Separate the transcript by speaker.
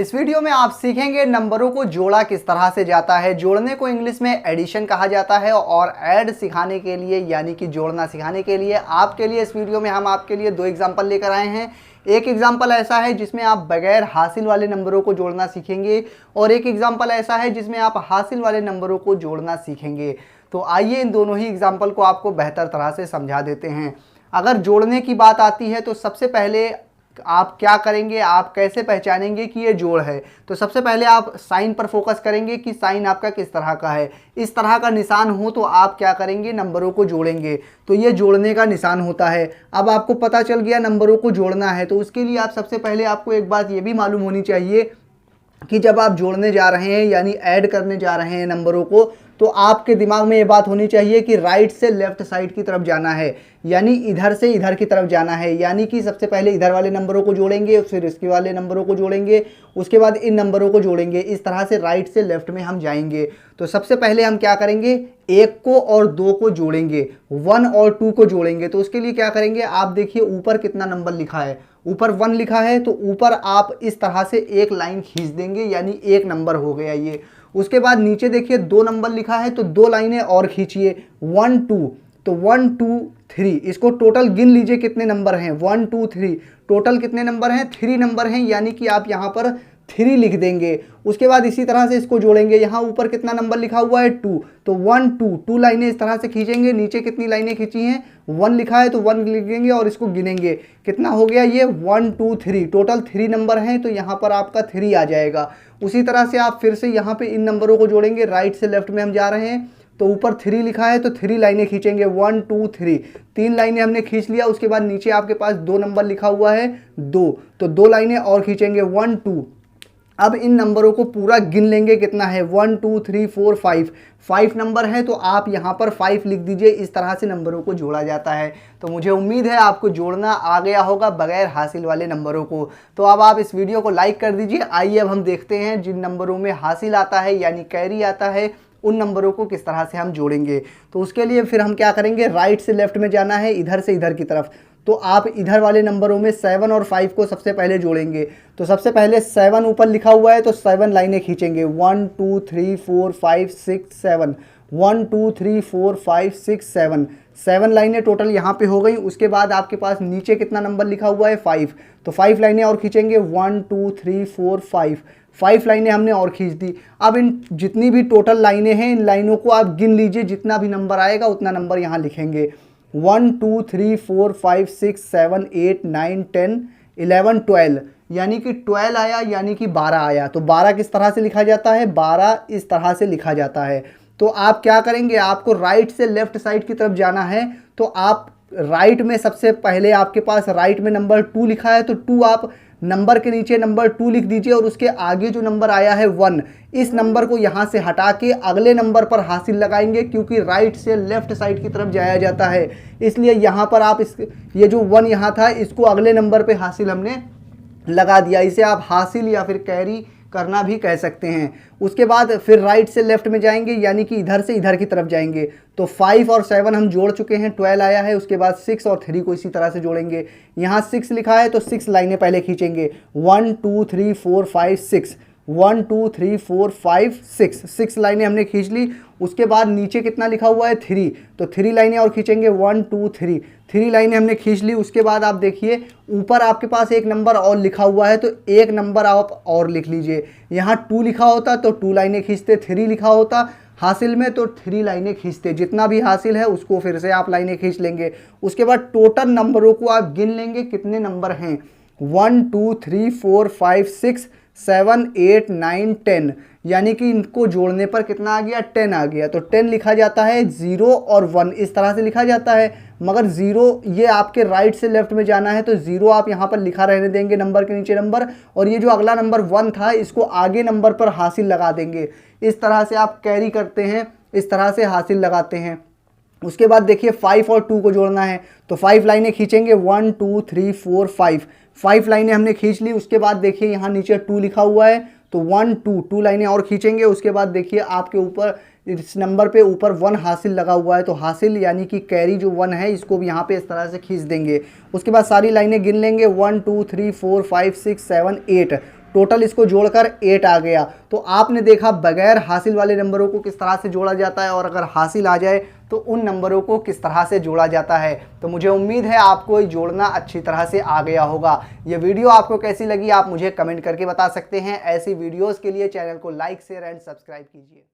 Speaker 1: इस वीडियो में आप सीखेंगे नंबरों को जोड़ा किस तरह से जाता है। जोड़ने को इंग्लिश में एडिशन कहा जाता है और ऐड सिखाने के लिए यानी कि जोड़ना सिखाने के लिए आपके लिए इस वीडियो में हम आपके लिए दो एग्जांपल लेकर आए हैं। एक एग्जांपल ऐसा है जिसमें आप बगैर हासिल वाले नंबरों को जोड़ना सीखेंगे और एक एग्जांपल ऐसा है जिसमें आप हासिल वाले नंबरों को जोड़ना सीखेंगे। तो आइए इन दोनों ही एग्जांपल को आपको बेहतर तरह से समझा देते हैं। अगर जोड़ने की बात आती है तो सबसे पहले आप क्या करेंगे, आप कैसे पहचानेंगे कि ये जोड़ है। तो सबसे पहले आप साइन पर फोकस करेंगे कि साइन आपका किस तरह का है। इस तरह का निशान हो तो आप क्या करेंगे, नंबरों को जोड़ेंगे। तो ये जोड़ने का निशान होता है। अब आपको पता चल गया नंबरों को जोड़ना है, तो उसके लिए आप सबसे पहले आपको एक बात ये भी मालूम होनी चाहिए कि जब आप जोड़ने जा रहे हैं यानी ऐड करने जा रहे हैं नंबरों को, तो आपके दिमाग में ये बात होनी चाहिए कि राइट से लेफ्ट साइड की तरफ जाना है, यानी इधर से इधर की तरफ जाना है। यानी कि सबसे पहले इधर वाले नंबरों को जोड़ेंगे, फिर इसके वाले नंबरों को जोड़ेंगे, उसके बाद इन नंबरों को जोड़ेंगे। इस तरह से राइट से लेफ्ट में हम जाएंगे। तो सबसे पहले हम क्या करेंगे, 1 को और 2 को जोड़ेंगे, 1 और 2 को जोड़ेंगे। तो उसके लिए क्या करेंगे, आप देखिए ऊपर कितना नंबर लिखा है, ऊपर 1 लिखा है, तो ऊपर आप इस तरह से एक लाइन खींच देंगे, यानी एक नंबर हो गया ये। उसके बाद नीचे देखिए 2 नंबर लिखा है, तो 2 लाइनें और खींचिए, 1 2, तो 1 2 3। इसको टोटल गिन लीजिए कितने नंबर हैं, 1 2 3, टोटल कितने नंबर हैं, 3 नंबर हैं, यानी कि आप यहाँ पर 3 लिख देंगे। उसके बाद इसी तरह से इसको जोड़ेंगे। यहाँ ऊपर कितना नंबर लिखा हुआ है, 2, तो 1 2, 2 लाइनें इस तरह से खींचेंगे। नीचे कितनी लाइनें खींची हैं, 1 लिखा है, तो 1 लिखेंगे और इसको गिनेंगे। कितना हो गया ये, 1 2 3, टोटल 3 नंबर हैं, तो यहाँ पर आपका 3 आ जाएगा। उसी तरह से आप फिर से यहाँ पे इन नंबरों को जोड़ेंगे। राइट से लेफ्ट में हम जा रहे हैं, तो ऊपर 3 लिखा है, तो 3 लाइनें खींचेंगे, 1 2 3, 3 लाइनें हमने खींच लिया। उसके बाद नीचे आपके पास 2 नंबर लिखा हुआ है, 2, तो 2 लाइनें और खींचेंगे, 1 2। अब इन नंबरों को पूरा गिन लेंगे, कितना है, 1 2 3 4 5, 5 नंबर है, तो आप यहाँ पर 5 लिख दीजिए। इस तरह से नंबरों को जोड़ा जाता है। तो मुझे उम्मीद है आपको जोड़ना आ गया होगा बगैर हासिल वाले नंबरों को। तो अब आप इस वीडियो को लाइक कर दीजिए। आइए अब हम देखते हैं जिन नंबरों में हासिल आता है यानी कैरी आता है, उन नंबरों को किस तरह से हम जोड़ेंगे। तो उसके लिए फिर हम क्या करेंगे, राइट से लेफ्ट में जाना है, इधर से इधर की तरफ। तो आप इधर वाले नंबरों में 7 और 5 को सबसे पहले जोड़ेंगे। तो सबसे पहले 7 ऊपर लिखा हुआ है, तो 7 लाइनें खींचेंगे, 1 2 3 4 5 6 7, 1 2 3 4 5 6 7, 7 लाइनें टोटल यहाँ पे हो गई। उसके बाद आपके पास नीचे कितना नंबर लिखा हुआ है, 5, तो 5 लाइनें और खींचेंगे, 1 2 3 4 5, 5 लाइनें हमने और खींच दी। अब इन जितनी भी टोटल लाइनें हैं, इन लाइनों को आप गिन लीजिए, जितना भी नंबर आएगा उतना नंबर यहाँ लिखेंगे, 1 2 3 4 5 6 7 8 9 10 11 12, यानी कि 12 आया, यानी कि 12 आया। तो 12 किस तरह से लिखा जाता है, 12 इस तरह से लिखा जाता है। तो आप क्या करेंगे, आपको राइट से लेफ्ट साइड की तरफ जाना है। तो आप राइट में सबसे पहले आपके पास राइट में नंबर 2 लिखा है, तो 2 आप नंबर के नीचे नंबर 2 लिख दीजिए और उसके आगे जो नंबर आया है 1, इस नंबर को यहाँ से हटा के अगले नंबर पर हासिल लगाएंगे, क्योंकि राइट से लेफ्ट साइड की तरफ जाया जाता है। इसलिए यहाँ पर आप ये जो 1 यहाँ था, इसको अगले नंबर पे हासिल हमने लगा दिया। इसे आप हासिल या फिर कैरी करना भी कह सकते हैं। उसके बाद फिर राइट से लेफ्ट में जाएंगे, यानी कि इधर से इधर की तरफ जाएंगे। तो 5 और 7 हम जोड़ चुके हैं, 12 आया है। उसके बाद 6 और 3 को इसी तरह से जोड़ेंगे। यहाँ 6 लिखा है, तो 6 लाइनें पहले खींचेंगे, 1 2 3 4 5 6, 1 2 3 4 5 6, 6 लाइनें हमने खींच ली। उसके बाद नीचे कितना लिखा हुआ है, 3, तो 3 लाइनें और खींचेंगे, 1 2 3, 3 लाइनें हमने खींच ली। उसके बाद आप देखिए ऊपर आपके पास एक नंबर और लिखा हुआ है, तो एक नंबर आप और लिख लीजिए। यहाँ 2 लिखा होता तो 2 लाइनें खींचते, 3 लिखा होता हासिल में तो 3 लाइनें खींचते। जितना भी हासिल है उसको फिर से आप लाइनें खींच लेंगे। उसके बाद टोटल नंबरों को आप गिन लेंगे, कितने नंबर हैं, 1 2 3 4 5 6 7 8 9 10, यानी कि इनको जोड़ने पर कितना आ गया, 10 आ गया। तो 10 लिखा जाता है, 0 और 1 इस तरह से लिखा जाता है। मगर 0 ये आपके राइट से लेफ्ट में जाना है, तो 0 आप यहाँ पर लिखा रहने देंगे, नंबर के नीचे नंबर, और ये जो अगला नंबर 1 था इसको आगे नंबर पर हासिल लगा देंगे। इस तरह से आप कैरी करते हैं, इस तरह से हासिल लगाते हैं। उसके बाद देखिए 5 और 2 को जोड़ना है, तो 5 लाइनें खींचेंगे, 1 2 3 4 5, 5 लाइनें हमने खींच ली। उसके बाद देखिए यहाँ नीचे 2 लिखा हुआ है, तो 1 2, 2 लाइनें और खींचेंगे। उसके बाद देखिए आपके ऊपर इस नंबर पे ऊपर 1 हासिल लगा हुआ है, तो हासिल यानी कि कैरी जो 1 है इसको भी यहाँ पे इस तरह से खींच देंगे। उसके बाद सारी लाइनें गिन लेंगे, 1 2 3 4 5 6 7 8, टोटल इसको जोड़कर 8 आ गया। तो आपने देखा बगैर हासिल वाले नंबरों को किस तरह से जोड़ा जाता है और अगर हासिल आ जाए तो उन नंबरों को किस तरह से जोड़ा जाता है। तो मुझे उम्मीद है आपको जोड़ना अच्छी तरह से आ गया होगा। ये वीडियो आपको कैसी लगी आप मुझे कमेंट करके बता सकते हैं। ऐसी वीडियोस के लिए चैनल को लाइक शेयर एंड सब्सक्राइब कीजिए।